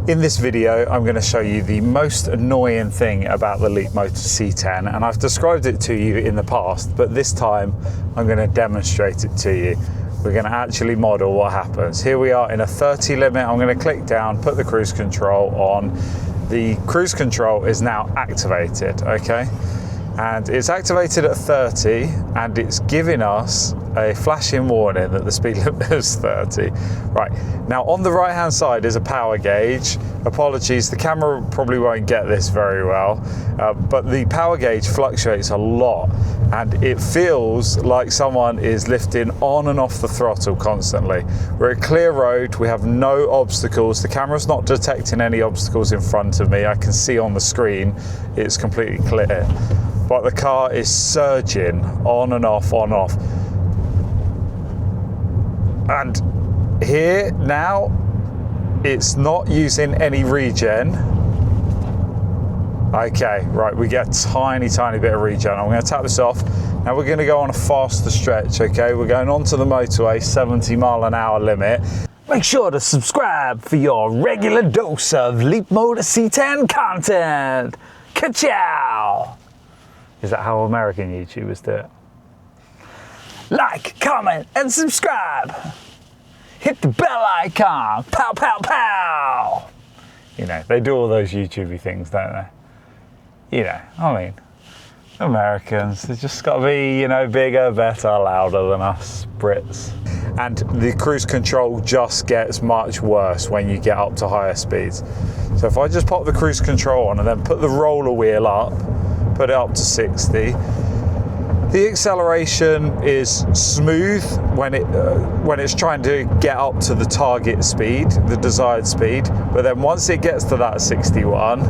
In this video, I'm going to show you the most annoying thing about the Leapmotor C10, and I've described it to you in the past, but this time I'm going to demonstrate it to you. We're going to actually model what happens. Here we are in a 30 limit. I'm going to click down, put the cruise control on. The cruise control is now activated, okay? And it's activated at 30, and it's giving us a flashing warning that the speed limit is 30. Right, now on the right hand side is a power gauge. Apologies, the camera probably won't get this very well, but the power gauge fluctuates a lot, and it feels like someone is lifting on and off the throttle constantly. We're a clear road, we have no obstacles. The camera's not detecting any obstacles in front of me. I can see on the screen it's completely clear. But the car is surging on and off, on off. And here now, it's not using any regen. Okay, right, we get a tiny bit of regen. I'm gonna tap this off. Now we're gonna go on a faster stretch, okay? We're going onto the motorway, 70 mile an hour limit. Make sure to subscribe for your regular dose of Leapmotor C10 content. Ka-chow! Is that how American YouTubers do it? Like, comment, and subscribe. Hit the bell icon. Pow, pow, pow. You know, they do all those YouTubey things, don't they? You know, I mean, Americans, they've just got to be, you know, bigger, better, louder than us Brits. And the cruise control just gets much worse when you get up to higher speeds. So if I just pop the cruise control on and then put the roller wheel up, put it up to 60. The acceleration is smooth when it's trying to get up to the target speed, the desired speed. But then once it gets to that 61,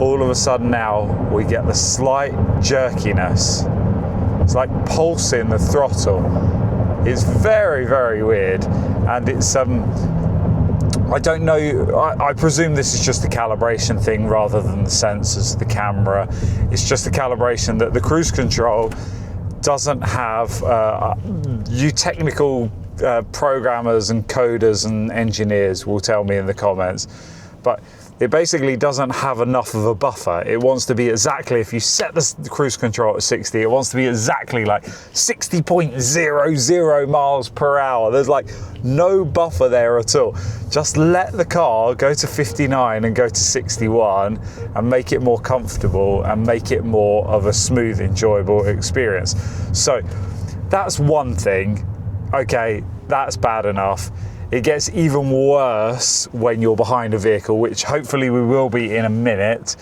all of a sudden now we get the slight jerkiness. It's like pulsing the throttle. It's very, very weird, and it's I don't know, I presume this is just a calibration thing rather than the sensors, the camera. It's just a calibration that the cruise control doesn't have. You technical programmers and coders and engineers will tell me in the comments, but it basically doesn't have enough of a buffer. It wants to be exactly, if you set the cruise control at 60, it wants to be exactly like 60.00 miles per hour. There's like no buffer there at all. Just let the car go to 59 and go to 61 and make it more comfortable and make it more of a smooth, enjoyable experience. So that's one thing. Okay, that's bad enough. It gets even worse when you're behind a vehicle, which hopefully we will be in a minute.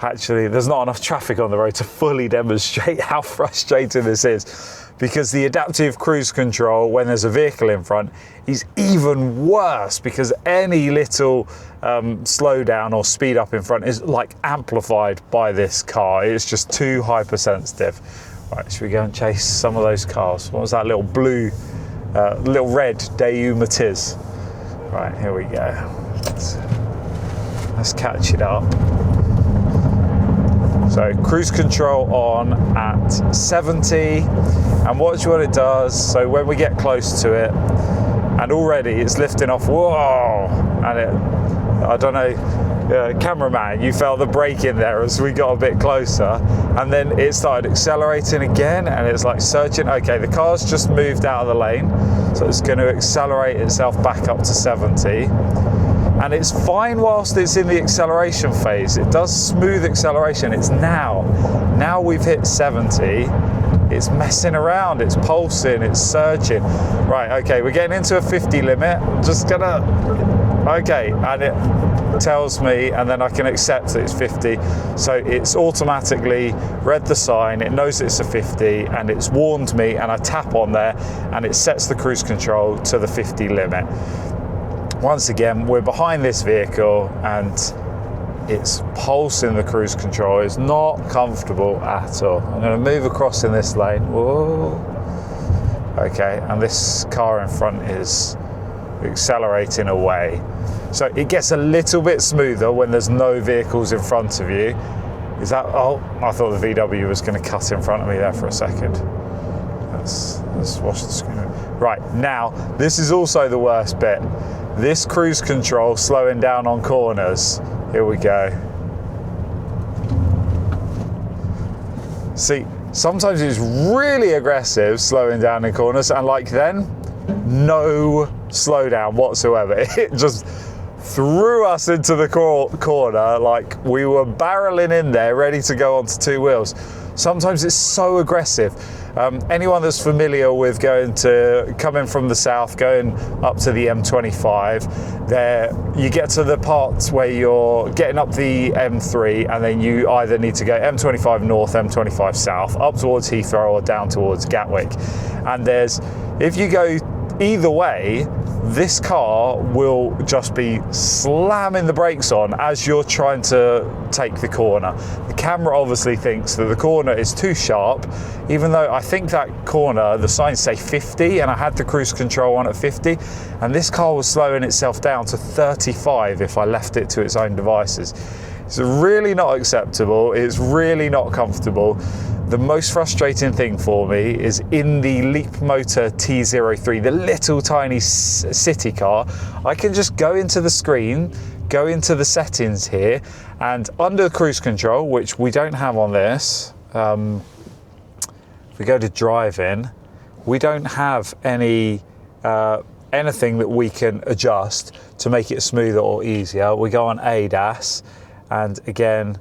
Actually, there's not enough traffic on the road to fully demonstrate how frustrating this is, because the adaptive cruise control, when there's a vehicle in front, is even worse, because any little slowdown or speed up in front is like amplified by this car. It's just too hypersensitive. Right, should we go and chase some of those cars? What was that little blue? Little red Daewoo Matiz. Right, here we go. Let's catch it up. So cruise control on at 70, and watch what it does. So when we get close to it, and already it's lifting off. Whoa! And it, I don't know, cameraman, you felt the brake in there as we got a bit closer, and then it started accelerating again, and it's like surging. Okay, the car's just moved out of the lane, so it's going to accelerate itself back up to 70, and it's fine whilst it's in the acceleration phase. It does smooth acceleration. It's now we've hit 70, it's messing around, it's pulsing, it's surging. Right, okay, we're getting into a 50 limit. Just gonna, okay, and it tells me, and then I can accept that it's 50. So it's automatically read the sign, it knows it's a 50, and it's warned me, and I tap on there, and it sets the cruise control to the 50 limit. Once again, we're behind this vehicle, and it's pulsing the cruise control. It's not comfortable at all. I'm going to move across in this lane. Whoa. Okay, and this car in front is accelerating away. So it gets a little bit smoother when there's no vehicles in front of you. Is that, oh, I thought the VW was going to cut in front of me there for a second. Let's watch the screen. Right, now, this is also the worst bit. this cruise control slowing down on corners. Here we go. See, sometimes it's really aggressive slowing down in corners, and like then, no slowdown whatsoever. It just threw us into the corner like we were barreling in there, ready to go onto two wheels. Sometimes it's so aggressive. Anyone that's familiar with coming from the south, going up to the M25, there you get to the part where you're getting up the M3, and then you either need to go M25 north, M25 south, up towards Heathrow or down towards Gatwick. And if you go either way, this car will just be slamming the brakes on as you're trying to take the corner. The camera obviously thinks that the corner is too sharp, even though I think that corner, the signs say 50, and I had the cruise control on at 50, and this car was slowing itself down to 35 if I left it to its own devices. It's really not acceptable. It's really not comfortable. The most frustrating thing for me is in the Leapmotor T03, the little tiny city car, I can just go into the screen, go into the settings here, and under cruise control, which we don't have on this, if we go to driving, we don't have anything that we can adjust to make it smoother or easier. We go on ADAS, and again,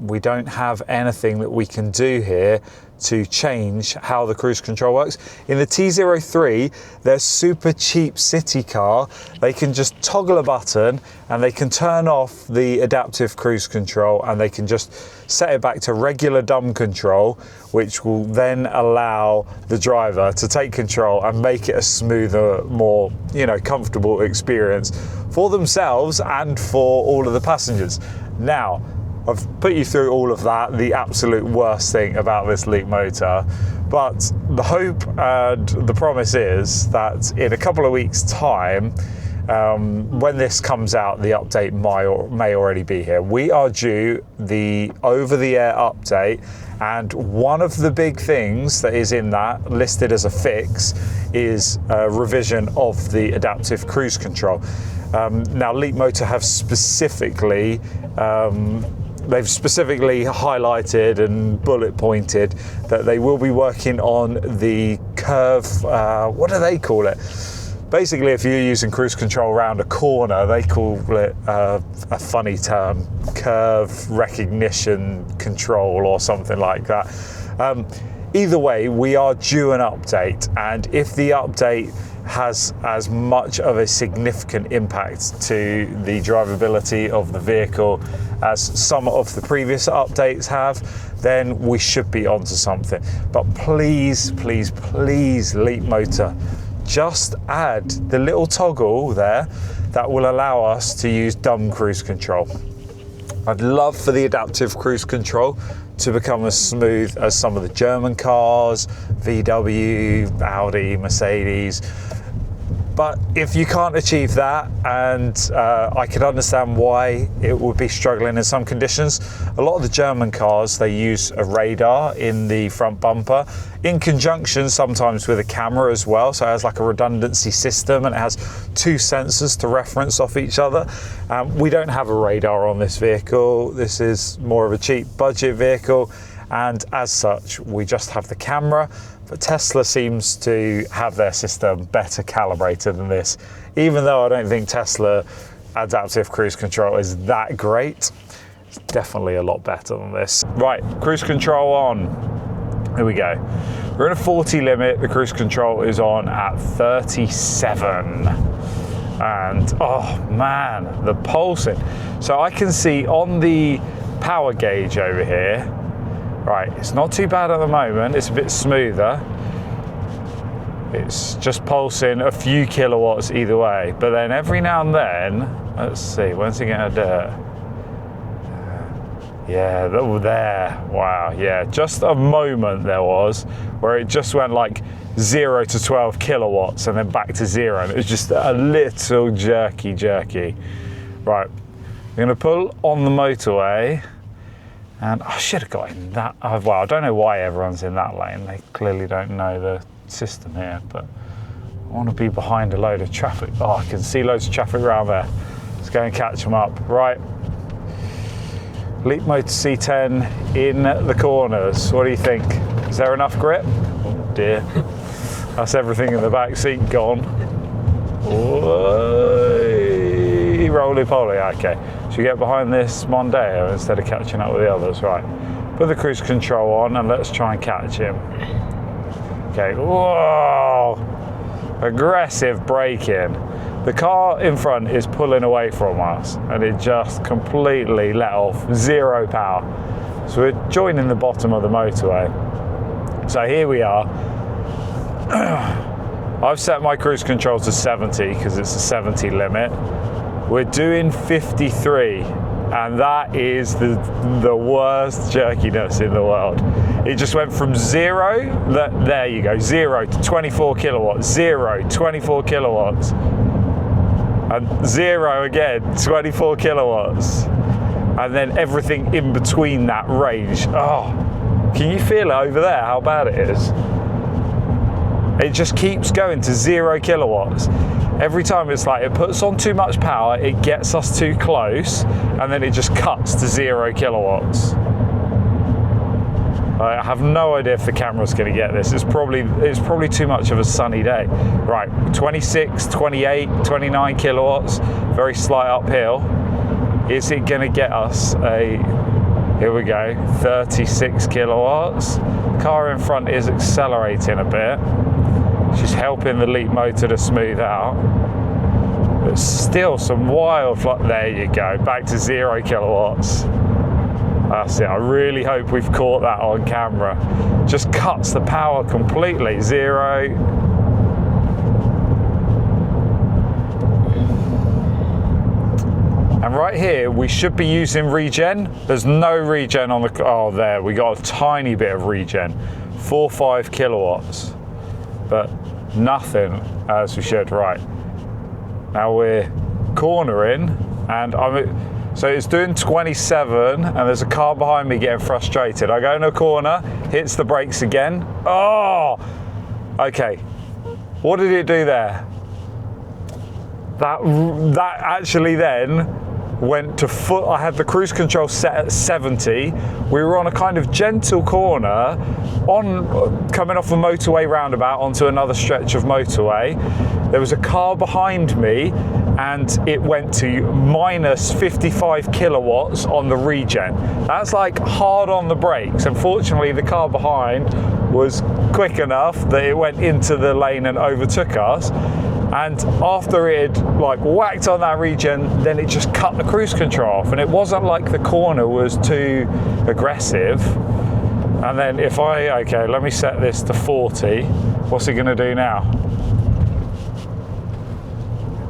we don't have anything that we can do here to change how the cruise control works. In the T03, their super cheap city car, they can just toggle a button and they can turn off the adaptive cruise control, and they can just set it back to regular dumb control, which will then allow the driver to take control and make it a smoother, more, comfortable experience for themselves and for all of the passengers. Now, I've put you through all of that, the absolute worst thing about this Leapmotor, but the hope and the promise is that in a couple of weeks' time, when this comes out, the update may already be here. We are due the over-the-air update, and one of the big things that is in that, listed as a fix, is a revision of the adaptive cruise control. Now, Leapmotor have specifically they've specifically highlighted and bullet pointed that they will be working on the curve, what do they call it? Basically, if you're using cruise control around a corner, they call it a funny term, curve recognition control or something like that. Either way, we are due an update, and if the update has as much of a significant impact to the drivability of the vehicle as some of the previous updates have, then we should be onto something. But please, please, please, Leapmotor, just add the little toggle there that will allow us to use dumb cruise control. I'd love for the adaptive cruise control to become as smooth as some of the German cars, VW, Audi, Mercedes. But if you can't achieve that, and I could understand why it would be struggling in some conditions, a lot of the German cars, they use a radar in the front bumper, in conjunction sometimes with a camera as well, so it has like a redundancy system, and it has two sensors to reference off each other. We don't have a radar on this vehicle. This is more of a cheap budget vehicle, and as such, we just have the camera. But Tesla seems to have their system better calibrated than this. Even though I don't think Tesla adaptive cruise control is that great, it's definitely a lot better than this. Right, cruise control on. Here we go. We're in a 40 limit. The cruise control is on at 37. And oh man, the pulsing. So I can see on the power gauge over here, right, it's not too bad at the moment, it's a bit smoother. It's just pulsing a few kilowatts either way, but then every now and then, let's see, when's it gonna do it? Yeah, there, wow, yeah, just a moment there was where it just went like 0 to 12 kilowatts and then back to 0, and it was just a little jerky. Right, I'm gonna pull on the motorway. And I should have got in that. Well, I don't know why everyone's in that lane. They clearly don't know the system here, but I want to be behind a load of traffic. Oh, I can see loads of traffic around there. Let's go and catch them up. Right. Leapmotor C10 in the corners. What do you think? Is there enough grip? Oh dear. That's everything in the back seat gone. Roly-poly. Okay. Should we get behind this Mondeo instead of catching up with the others? Right. Put the cruise control on and let's try and catch him. Okay. Whoa! Aggressive braking. The car in front is pulling away from us and it just completely let off, 0 power. So we're joining the bottom of the motorway. So here we are. I've set my cruise control to 70 because it's a 70 limit. We're doing 53 and that is the worst jerkiness in the world. It just went from 0, there you go, 0 to 24 kilowatts, 0, 24 kilowatts. And 0 again, 24 kilowatts. And then everything in between that range. Oh, can you feel it over there, how bad it is? It just keeps going to 0 kilowatts. Every time it's like, it puts on too much power, it gets us too close, and then it just cuts to 0 kilowatts. I have no idea if the camera's going to get this. It's probably too much of a sunny day. Right, 26, 28, 29 kilowatts, very slight uphill. Is it going to get us here we go, 36 kilowatts. Car in front is accelerating a bit. She's helping the Leapmotor to smooth out. But still some wild flight. There you go, back to 0 kilowatts. That's it, I really hope we've caught that on camera. Just cuts the power completely, 0. And right here, we should be using regen. There's no regen on the, oh there, we got a tiny bit of regen. 4-5 kilowatts, but nothing as we should. Right, now we're cornering and so it's doing 27 and there's a car behind me getting frustrated. I go in a corner, hits the brakes again. Oh, okay. What did it do there? That actually then went to foot. I had the cruise control set at 70. We were on a kind of gentle corner coming off a motorway roundabout onto another stretch of motorway. There was a car behind me and it went to minus 55 kilowatts on the regen. That's like hard on the brakes. Unfortunately, the car behind was quick enough that it went into the lane and overtook us. And after it had like whacked on that regen, then it just cut the cruise control off. And it wasn't like the corner was too aggressive. And then okay, let me set this to 40. What's it gonna do now?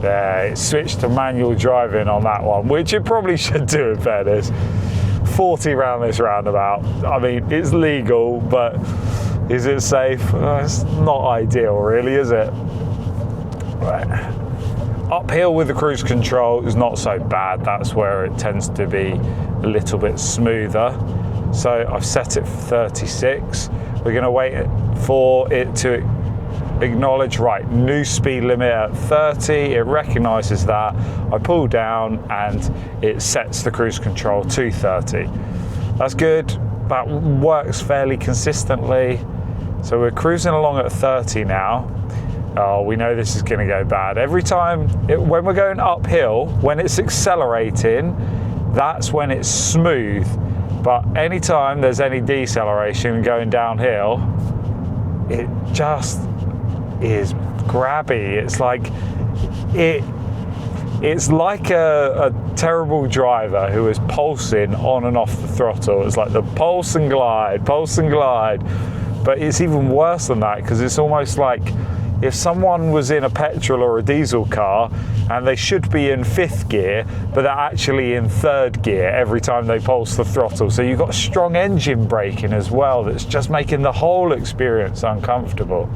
There, it switched to manual driving on that one, which it probably should do in fairness. 40 round this roundabout. I mean, it's legal, but is it safe? It's not ideal really, is it? Right. Uphill with the cruise control is not so bad. That's where it tends to be a little bit smoother. So I've set it for 36. We're gonna wait for it to acknowledge, right, new speed limit at 30. It recognizes that. I pull down and it sets the cruise control to 30. That's good. That works fairly consistently. So we're cruising along at 30 now. Oh, we know this is going to go bad. Every time, when we're going uphill, when it's accelerating, that's when it's smooth. But anytime there's any deceleration going downhill, it just is grabby. It's like it's like a terrible driver who is pulsing on and off the throttle. It's like the pulse and glide, pulse and glide. But it's even worse than that because it's almost like if someone was in a petrol or a diesel car and they should be in 5th gear, but they're actually in 3rd gear every time they pulse the throttle. So you've got strong engine braking as well that's just making the whole experience uncomfortable.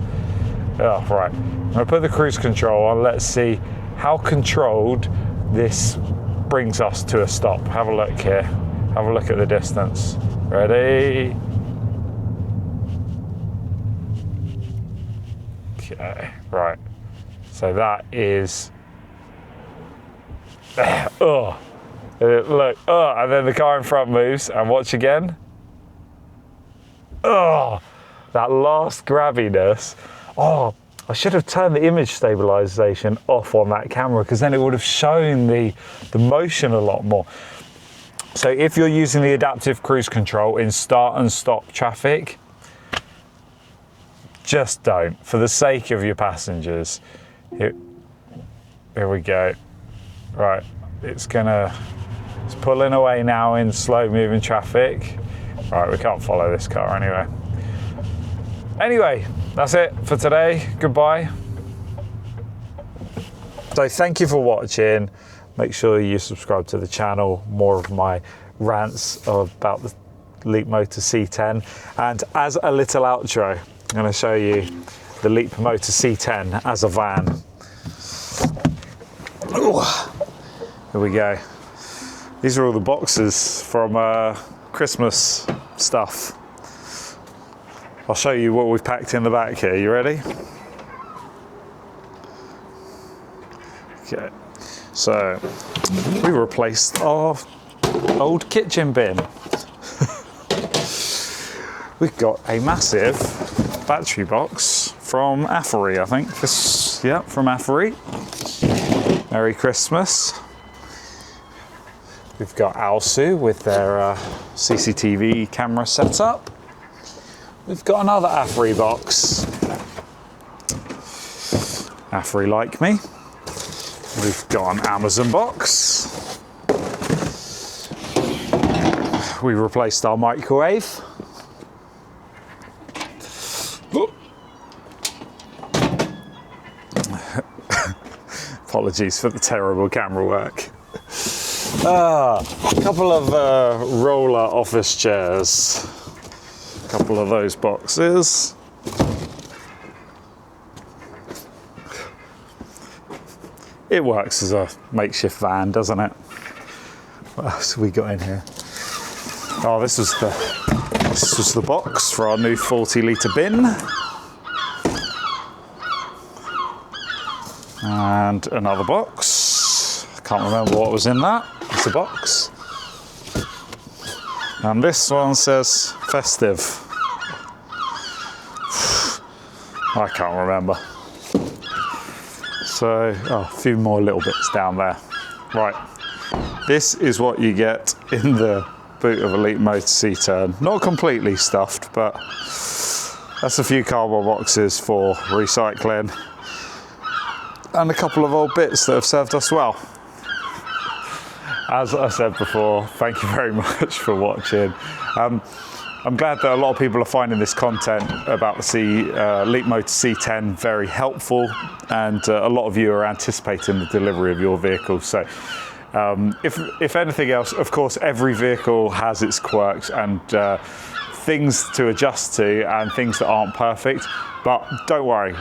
Oh, right, I'm gonna put the cruise control on. Let's see how controlled this brings us to a stop. Have a look here. Have a look at the distance. Ready? Okay, right. So that is, oh, look, oh, and then the car in front moves, and watch again. Oh, that last grabbiness. Oh, I should have turned the image stabilization off on that camera, because then it would have shown the motion a lot more. So if you're using the adaptive cruise control in start and stop traffic, just don't, for the sake of your passengers. Here we go. Right, it's pulling away now in slow moving traffic. Right, we can't follow this car anyway. Anyway, that's it for today. Goodbye. So thank you for watching. Make sure you subscribe to the channel. More of my rants about the Leapmotor C10. And as a little outro, I'm going to show you the Leapmotor C10 as a van. Ooh. Here we go. These are all the boxes from Christmas stuff. I'll show you what we've packed in the back here. You ready? Okay. So we replaced our old kitchen bin. We've got a massive battery box from Affery, I think. This, yeah, from Affery. Merry Christmas. We've got Alsu with their CCTV camera setup. We've got another Affery box. Affery like me. We've got an Amazon box. We replaced our microwave. Apologies for the terrible camera work. A couple of roller office chairs. A couple of those boxes. It works as a makeshift van, doesn't it? What else have we got in here? Oh, this was the box for our new 40-litre bin. And another box. I can't remember what was in that. It's a box. And this one says festive. I can't remember. So, a few more little bits down there. Right, this is what you get in the boot of a Leapmotor C10. Not completely stuffed, but that's a few cardboard boxes for recycling. And a couple of old bits that have served us well. As I said before, thank you very much for watching. I'm glad that a lot of people are finding this content about the Leapmotor C10 very helpful, and a lot of you are anticipating the delivery of your vehicle. So if anything else, of course, every vehicle has its quirks and things to adjust to and things that aren't perfect, but don't worry.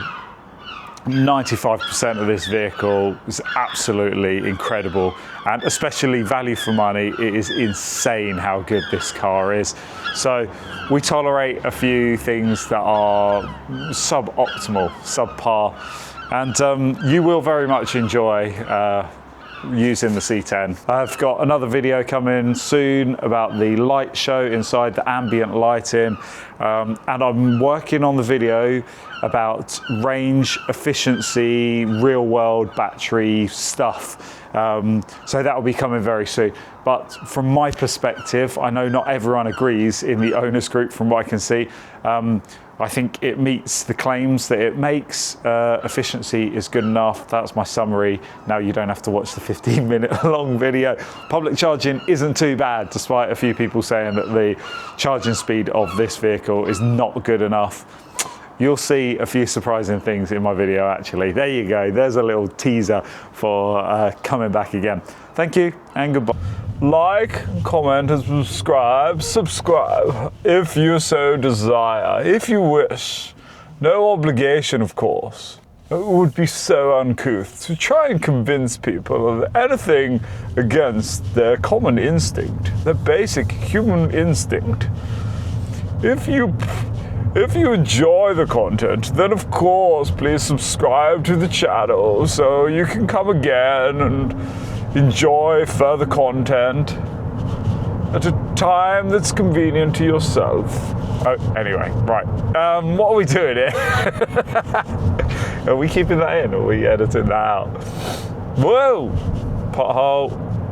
95% of this vehicle is absolutely incredible, and especially value for money. It is insane how good this car is. So we tolerate a few things that are suboptimal, subpar, and you will very much enjoy using the C10. I've got another video coming soon about the light show inside, the ambient lighting, and I'm working on the video about range, efficiency, real world battery stuff. So that will be coming very soon. But from my perspective, I know not everyone agrees in the owners group from what I can see. I think it meets the claims that it makes. Efficiency is good enough. That's my summary. Now you don't have to watch the 15-minute long video. Public charging isn't too bad, despite a few people saying that the charging speed of this vehicle is not good enough. You'll see a few surprising things in my video, actually. There you go. There's a little teaser for coming back again. Thank you and goodbye. Like, comment and subscribe if you so desire, if you wish. No obligation, of course. It would be so uncouth to try and convince people of anything against their common instinct, their basic human instinct. If you If you enjoy the content, then of course please subscribe to the channel so you can come again and enjoy further content at a time that's convenient to yourself. Oh, anyway, right. What are we doing here? Are we keeping that in or are we editing that out? Whoa! Pothole.